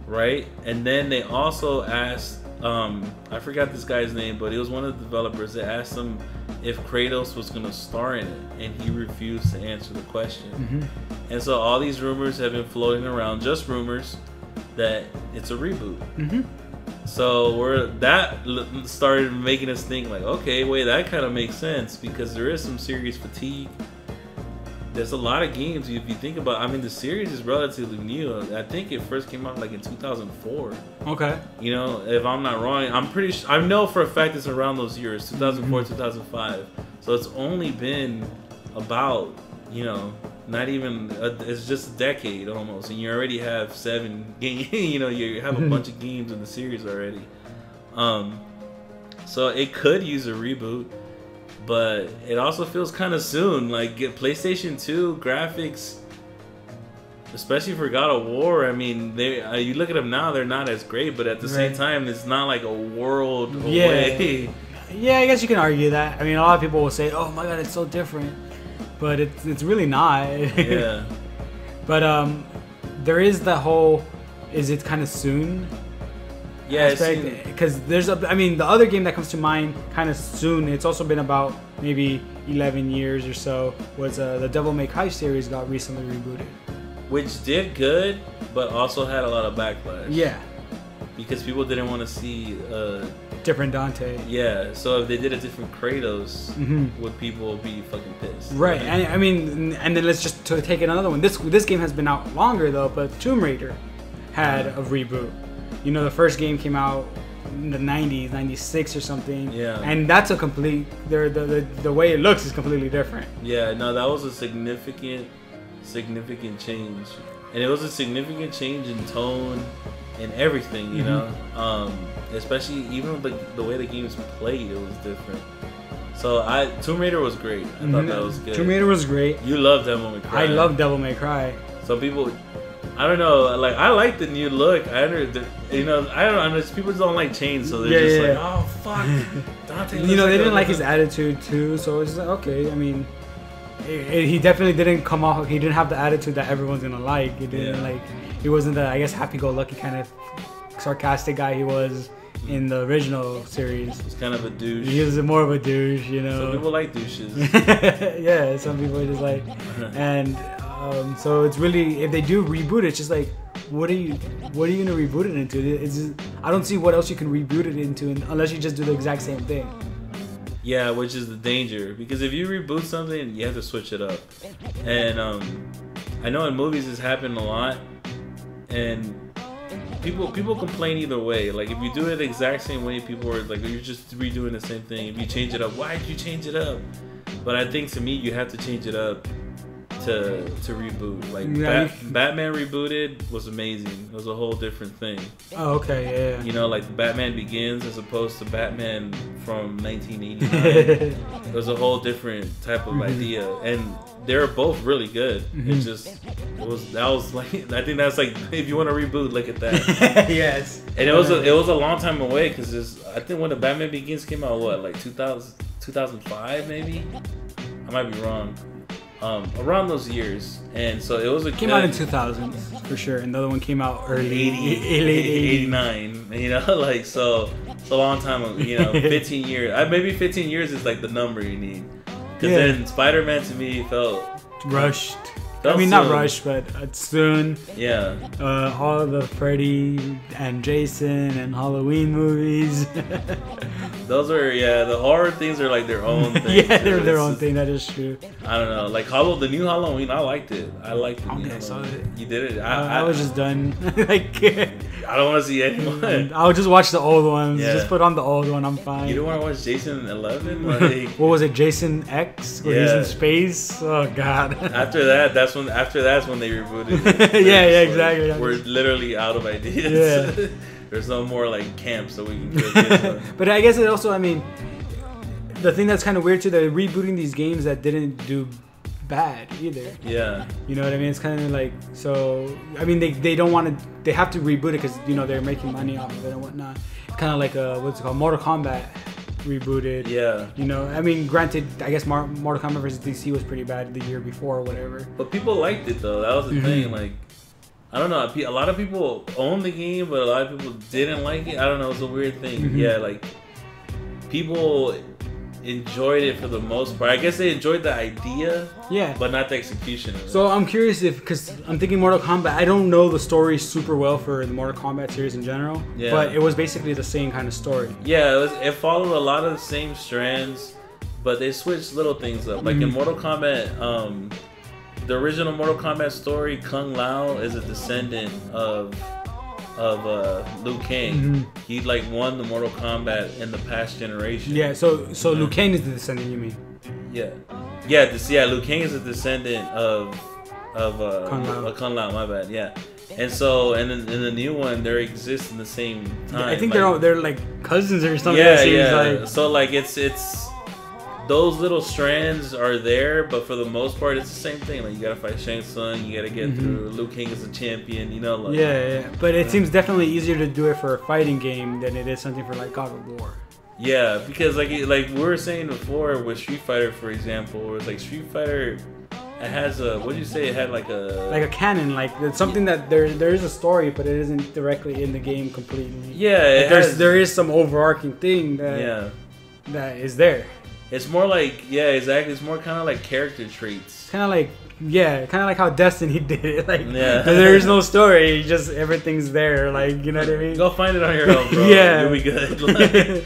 A: right? And then they also asked, I forgot this guy's name, but it was one of the developers. They asked him if Kratos was gonna star in it, and he refused to answer the question. And so all these rumors have been floating around, just rumors, that it's a reboot. So that started making us think like, okay, wait, that kind of makes sense, because there is some serious fatigue. There's a lot of games, if you think about, I mean, the series is relatively new. I think it first came out like in 2004.
B: Okay.
A: If I'm not wrong, I know for a fact it's around those years, 2004, 2005. So it's only been about, not even, it's just a decade almost, and you already have 7 games, you have a bunch of games in the series already. So it could use a reboot. but it also feels kind of soon. Like PlayStation 2 graphics, especially for God of War. I mean, you look at them now; they're not as great, but at the same time, it's not like a world away.
B: Yeah, I guess you can argue that. I mean, a lot of people will say, "Oh my God, it's so different," but it's really not.
A: Yeah.
B: But there is the whole, is it kind of soon?
A: Yeah,
B: because I mean, the other game that comes to mind kind of soon, it's also been about maybe 11 years or so, was the Devil May Cry series got recently rebooted.
A: Which did good, but also had a lot of backlash.
B: Yeah.
A: Because people didn't want to see...
B: different Dante.
A: Yeah, so if they did a different Kratos, would people be fucking pissed?
B: Right, and I mean, and then let's just take it another one. This game has been out longer though, but Tomb Raider had a reboot. You know, the first game came out in the 90s, 96 or something.
A: Yeah.
B: And that's a complete... The way it looks is completely different.
A: Yeah, no, that was a significant change. And it was a significant change in tone and everything, you know? Especially even the way the game's played, it was different. So Tomb Raider was great. I thought that was good.
B: Tomb Raider was great.
A: You love Devil May Cry.
B: I love Devil May Cry.
A: Some people... I don't know, like I like the new look. I don't know. People don't like chains, so they're just like, oh fuck, Dante.
B: You know, they didn't like his attitude too, so it's like, okay. I mean, he definitely didn't come off. He didn't have the attitude that everyone's gonna like. He didn't like. He wasn't the, I guess, happy-go-lucky kind of sarcastic guy he was in the original series.
A: He's kind of a douche.
B: He was more of a douche, you know.
A: Some people like douches.
B: Yeah, some people are just like, and. So it's really, if they do reboot it, it's just like, what are you gonna reboot it into? It's just, I don't see what else you can reboot it into unless you just do the exact same thing.
A: Yeah, which is the danger, because if you reboot something, you have to switch it up. And I know in movies this happened a lot, and people complain either way. Like if you do it the exact same way, people are like, you're just redoing the same thing. If you change it up, why did you change it up? But I think to me, you have to change it up to reboot. Like Batman rebooted was amazing. It was a whole different thing.
B: Oh, okay, yeah.
A: You know, like Batman Begins as opposed to Batman from 1989. It was a whole different type of idea, and they're both really good. It's just that was like, I think that's like, if you want to reboot, look at that.
B: Yes.
A: And it was a long time away, because I think when the Batman Begins came out, what, like 2005 maybe? I might be wrong. Around those years, and so it was
B: came out in 2000 for sure, and the other one came out early
A: 89. You know, like so it's a long time ago. You know, 15 years. Maybe 15 years is like the number you need. Because then Spider-Man to me felt
B: rushed. I mean, not rushed, but soon.
A: Yeah.
B: All of the Freddy and Jason and Halloween movies.
A: Those are, the horror things are like their own thing.
B: Yeah, they're their own thing. That is true.
A: I don't know. Like the new Halloween, I liked it. I liked it.
B: Okay, I saw it.
A: You did it.
B: I was just done. Like,
A: I don't want to see anyone.
B: I'll just watch the old ones. Yeah. Just put on the old one. I'm fine.
A: You don't want to watch Jason 11? Like,
B: what was it? Jason X? Where he's in space? Oh God.
A: After that's when they rebooted it.
B: Yeah, exactly.
A: We're literally out of ideas. Yeah. There's no more like camps that we can kill kids on.
B: But I guess it also, I mean, the thing that's kind of weird too, they're rebooting these games that didn't do bad either.
A: Yeah.
B: You know what I mean? It's kind of like, so, I mean, they don't want to, they have to reboot it because, you know, they're making money off of it and whatnot. Kind of like, what's it called? Mortal Kombat rebooted.
A: Yeah.
B: You know, I mean, granted, I guess Mortal Kombat vs. DC was pretty bad the year before or whatever.
A: But people liked it though. That was the thing. Like, I don't know. A lot of people own the game, but a lot of people didn't like it. I don't know. It's a weird thing. Yeah, like people enjoyed it for the most part. I guess they enjoyed the idea, but not the execution of it.
B: So I'm curious because I'm thinking Mortal Kombat. I don't know the story super well for the Mortal Kombat series in general, but it was basically the same kind of story.
A: Yeah, it followed a lot of the same strands, but they switched little things up. Like in Mortal Kombat, the original Mortal Kombat story, Kung Lao is a descendant of Liu Kang. He like won the Mortal Kombat in the past generation.
B: Yeah, so Liu Kang is the descendant, you mean?
A: Yeah, Liu Kang is a descendant of Kung Lao. My bad. Yeah, and so in the new one, they exist in the same time.
B: I think they're like cousins or something.
A: Yeah. So like it's those little strands are there, but for the most part, it's the same thing. Like you gotta fight Shang Tsung, you gotta get through. Liu Kang is a champion, you know. Like,
B: yeah. But it seems definitely easier to do it for a fighting game than it is something for like God of War.
A: Yeah, because like we were saying before with Street Fighter, for example, where it's like Street Fighter, it has a, what did you say? It had like a canon,
B: like it's something that there is a story, but it isn't directly in the game completely.
A: Yeah,
B: there is some overarching thing that is there.
A: It's more like exactly. It's more kind of like character traits.
B: Kind of like how Destiny did it. Like there is no story, just everything's there. Like you know what I mean?
A: Go find it on your own, bro.
B: Yeah,
A: you'll be good. Like,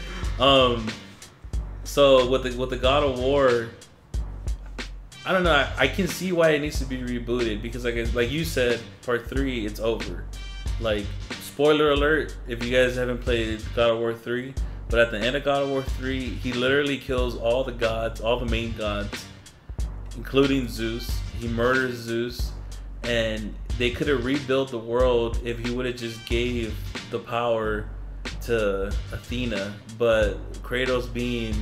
A: so with the God of War, I don't know. I can see why it needs to be rebooted because like you said, Part 3, it's over. Like spoiler alert, if you guys haven't played God of War 3, but at the end of God of War 3, he literally kills all the gods, all the main gods, including Zeus. He murders Zeus, and they could have rebuilt the world if he would have just gave the power to Athena, but Kratos being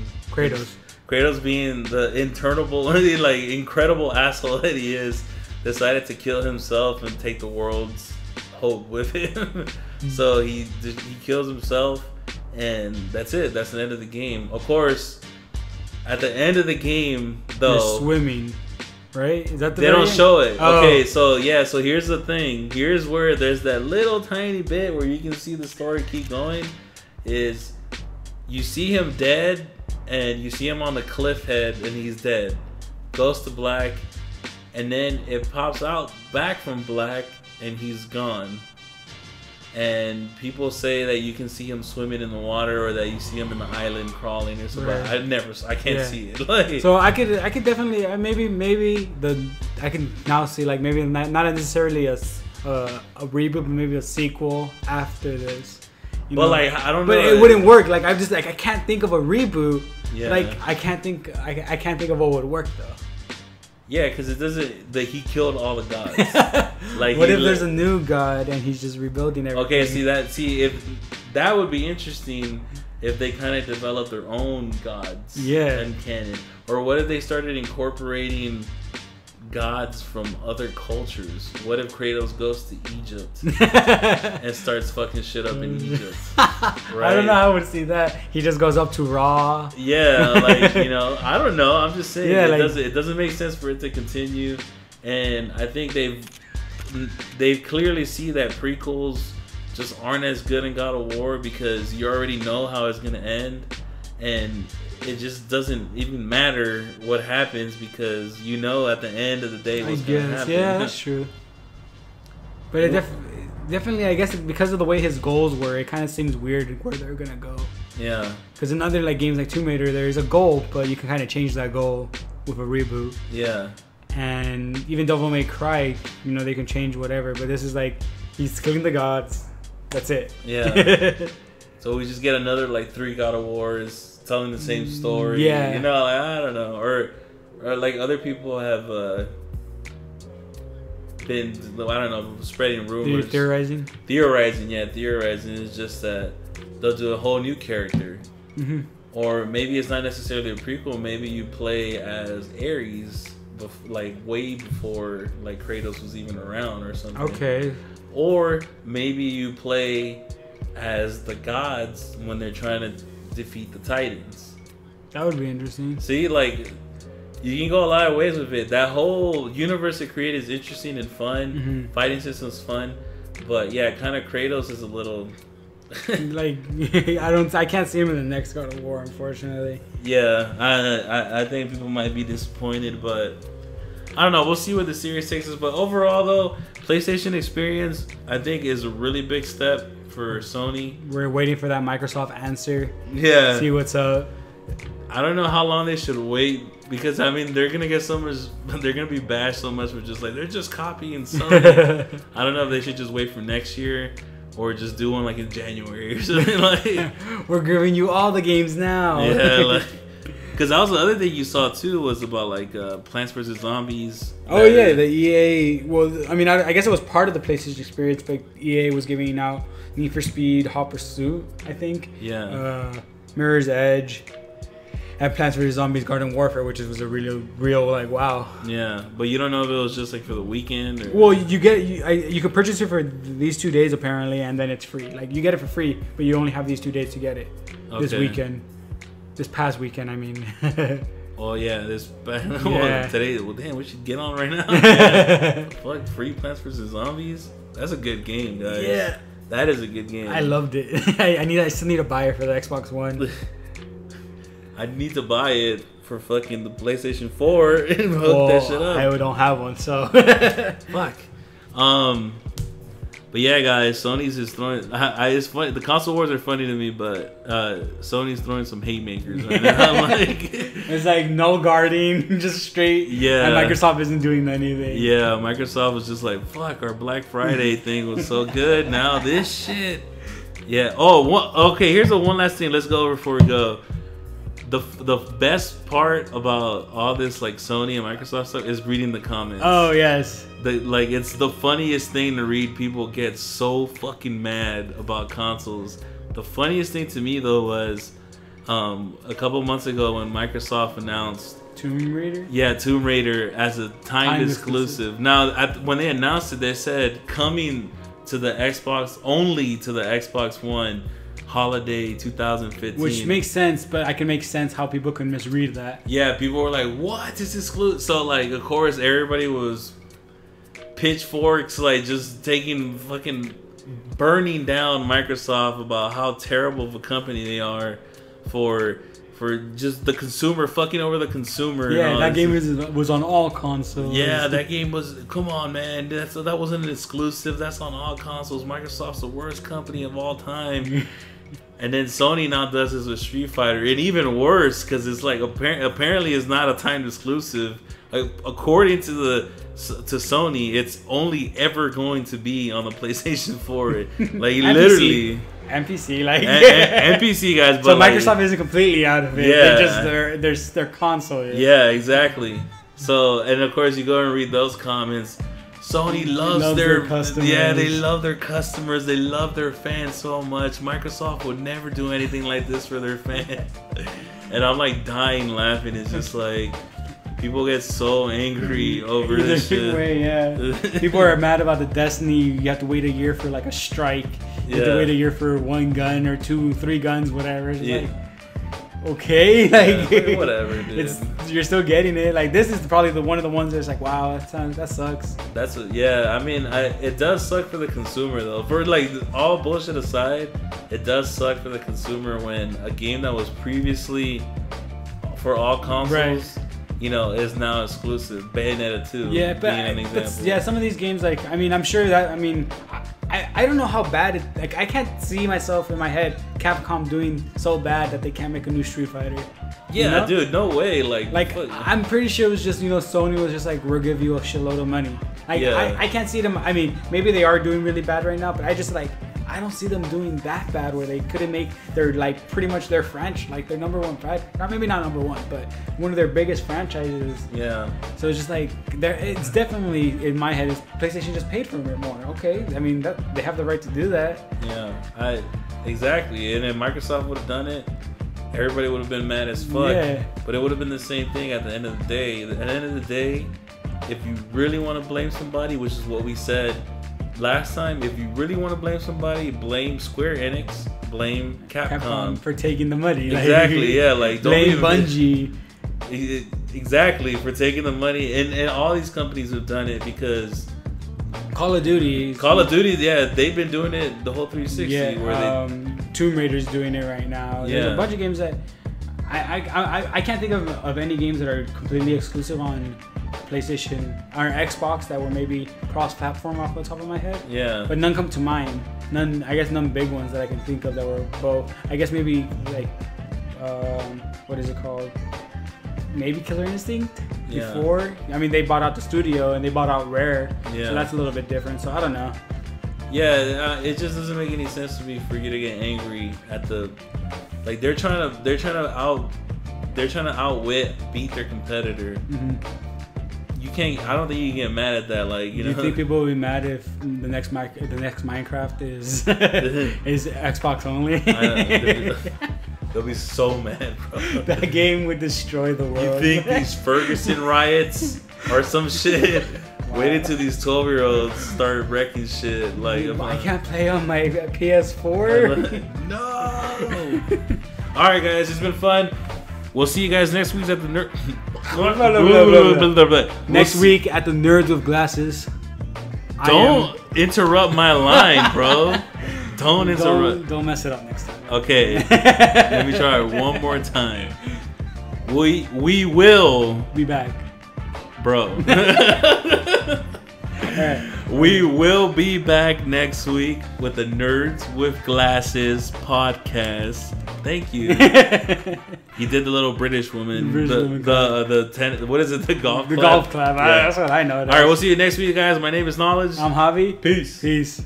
A: the incredible asshole that he is, decided to kill himself and take the world's hope with him. So he kills himself, and that's it. That's the end of the game. Of course, at the end of the game, though,
B: you're swimming. Right? Is that
A: they don't show it. Oh. Okay, so here's the thing. Here's where there's that little tiny bit where you can see the story keep going. Is you see him dead, and you see him on the cliff head, and he's dead. Goes to black, and then it pops out back from black, and he's gone. And people say that you can see him swimming in the water, or that you see him in the island crawling or something. Right. I can't see it. Like,
B: so I could definitely I can now see like maybe not necessarily a reboot, but maybe a sequel after this.
A: But like I don't know.
B: But it wouldn't work. Like I'm just like I can't think of a reboot. Yeah. Like I can't think of what would work though.
A: Yeah, because it doesn't. He killed all the gods.
B: Like, what if there's a new god and he's just rebuilding everything?
A: Okay, if that would be interesting if they kind of developed their own gods. And canon, or what if they started incorporating gods from other cultures? What if Kratos goes to Egypt and starts fucking shit up in Egypt? Right?
B: I don't know how I would see that. He just goes up to Ra.
A: Yeah, like I don't know. I'm just saying it doesn't make sense for it to continue, and I think they've clearly see that prequels just aren't as good in God of War because you already know how it's gonna end, and it just doesn't even matter what happens because at the end of the day what's going to happen.
B: Yeah, that's true. But it definitely, I guess, because of the way his goals were, it kind of seems weird where they're gonna go.
A: Yeah.
B: Because in other like games like Tomb Raider, there's a goal, but you can kind of change that goal with a reboot.
A: Yeah.
B: And even Devil May Cry, they can change whatever. But this is like he's killing the gods. That's it.
A: Yeah. So we just get another like 3 God of Wars. Telling the same story, I don't know, or like other people have been, I don't know, spreading rumors,
B: theorizing.
A: Is just that they'll do a whole new character, or maybe it's not necessarily a prequel. Maybe you play as Ares, like way before like Kratos was even around or something.
B: Okay.
A: Or maybe you play as the gods when they're trying to defeat the Titans.
B: That would be interesting.
A: See, like, you can go a lot of ways with it. That whole universe it created is interesting and fun. Fighting system's fun, but yeah, kind of Kratos is a little
B: like I can't see him in the next God of War, unfortunately.
A: Yeah, I think people might be disappointed, but I don't know. We'll see what the series takes us. But overall, though, PlayStation experience I think is a really big step for Sony.
B: We're waiting for that Microsoft answer.
A: Yeah.
B: See what's up.
A: I don't know how long they should wait because they're gonna get so much. They're gonna be bashed so much for just like they're just copying Sony. I don't know if they should just wait for next year or just do one like in January or something like.
B: We're giving you all the games now.
A: Yeah, like. Because that was the other thing you saw too was about like Plants vs Zombies.
B: Oh yeah, the EA. Well, I guess it was part of the PlayStation experience, but EA was giving out Need for Speed, Hot Pursuit, I think.
A: Yeah.
B: Mirror's Edge, had Plants vs Zombies Garden Warfare, which was a real like wow.
A: Yeah, but you don't know if it was just like for the weekend. Or...
B: Well, you could purchase it for these 2 days apparently, and then it's free. Like you get it for free, but you only have these 2 days to get it. Okay. This weekend, this past weekend, I mean.
A: Oh yeah,
B: yeah.
A: Today. Well, damn, we should get on right now. Fuck, free Plants vs Zombies. That's a good game, guys. Yeah, that is a good game.
B: I loved it. I still need to buy it for the Xbox One.
A: I need to buy it for fucking the PlayStation 4 and hook that shit up.
B: I don't have one, so
A: fuck. But yeah, guys, Sony's is throwing. It's funny. The console wars are funny to me, but Sony's throwing some haymakers right now. Like,
B: it's like no guarding, just straight.
A: Yeah.
B: And Microsoft isn't doing anything.
A: Yeah, Microsoft was just like, "Fuck, our Black Friday thing was so good. Now this shit." Yeah. Oh, okay. Here's one last thing. Let's go over before we go. The best part about all this like Sony and Microsoft stuff is reading the comments.
B: Oh yes.
A: It's the funniest thing to read. People get so fucking mad about consoles. The funniest thing to me though was a couple months ago when Microsoft announced
B: Tomb Raider.
A: Yeah, Tomb Raider as a timed exclusive. Now when they announced it, they said coming to the Xbox, only to the Xbox One. Holiday 2015,
B: which makes sense, but I can make sense how people can misread that.
A: Yeah, people were like, "What is exclusive?" So like, of course, everybody was pitchforks, like just taking fucking burning down Microsoft about how terrible of a company they are for just the consumer, fucking over the consumer.
B: Yeah, that game was on all consoles.
A: Yeah, that game was. Come on, man, that wasn't an exclusive. That's on all consoles. Microsoft's the worst company of all time. And then Sony now does this with Street Fighter, and even worse because it's like apparently it's not a timed exclusive. Like, according to Sony, it's only ever going to be on the PlayStation 4. Like literally.
B: NPC, like
A: NPC guys, but
B: so Microsoft isn't completely out of it.
A: Yeah,
B: they're just their console.
A: Yeah, exactly. So, and of course, you go and read those comments. Sony loves their customers. Yeah, they love their customers. They love their fans so much. Microsoft would never do anything like this for their fans. And I'm like dying laughing. It's just like people get so angry over this shit.
B: Way, yeah. People are mad about the Destiny. You have to wait a year for like a strike. You have to wait a year for 1 gun or 2, 3 guns, whatever. It's like, okay, like
A: whatever, dude.
B: You're still getting it. Like this is probably one of the ones that's like, wow, that sucks.
A: I mean, it does suck for the consumer though. For like all bullshit aside, it does suck for the consumer when a game that was previously for all consoles, you know, is now exclusive. Bayonetta 2.
B: Yeah, but some of these games, like, I mean, I'm sure that, I mean, I don't know how bad it, like, I can't see myself in my head Capcom doing so bad that they can't make a new Street Fighter.
A: Yeah, you know? Dude, no way. Like
B: I'm pretty sure it was just, you know, Sony was just like, we'll give you a shitload of money. Like, I can't see them. I mean, maybe they are doing really bad right now, but I just like, I don't see them doing that bad where they couldn't make their, like, pretty much their franchise, like their #1 franchise, maybe not #1, but one of their biggest franchises.
A: Yeah.
B: So it's just like, it's definitely, in my head, PlayStation just paid for it more. Okay, I mean, they have the right to do that.
A: Yeah, exactly. And if Microsoft would have done it, everybody would have been mad as fuck. Yeah. But it would have been the same thing at the end of the day. At the end of the day, if you really want to blame somebody, which is what we said last time, if you really want to blame somebody, blame Square Enix, blame Capcom
B: for taking the money.
A: Exactly, yeah, like don't
B: blame Bungie.
A: Exactly, for taking the money, and all these companies have done it because
B: Call of Duty,
A: yeah, they've been doing it the whole 360.
B: Yeah, where Tomb Raider's doing it right now.
A: Yeah.
B: There's a bunch of games that I can't think of any games that are completely exclusive on PlayStation or Xbox that were maybe cross-platform off the top of my head.
A: Yeah.
B: But none come to mind. I guess none big ones that I can think of that were both. I guess maybe like, what is it called? Maybe Killer Instinct before. I mean, they bought out the studio and they bought out Rare. Yeah. So that's a little bit different. So I don't know.
A: Yeah, it just doesn't make any sense to me for you to get angry at the, like they're trying to beat their competitor. Mm-hmm. You can't. I don't think you can get mad at that. Like, you know.
B: You think people will be mad if the next Minecraft is is Xbox only?
A: They'll be so mad, bro.
B: That game would destroy the world.
A: You think these Ferguson riots or some shit? Wait until these 12-year-olds start wrecking shit. Like,
B: I can't play on my PS4.
A: No. All right, guys, it's been fun. We'll see you guys next week at the nerd.
B: Next week at the Nerds with Glasses.
A: Don't interrupt my line, bro. Don't interrupt.
B: Don't mess it up next time.
A: Okay. Let me try it one more time. We will
B: be back,
A: bro. We will be back next week with the Nerds with Glasses podcast. Thank you. He did the little British woman. What is it? The golf clap.
B: Golf clap. Yeah. That's what I know.
A: All right, we'll see you next week, guys. My name is Knowledge.
B: I'm Javi.
A: Peace.
B: Peace.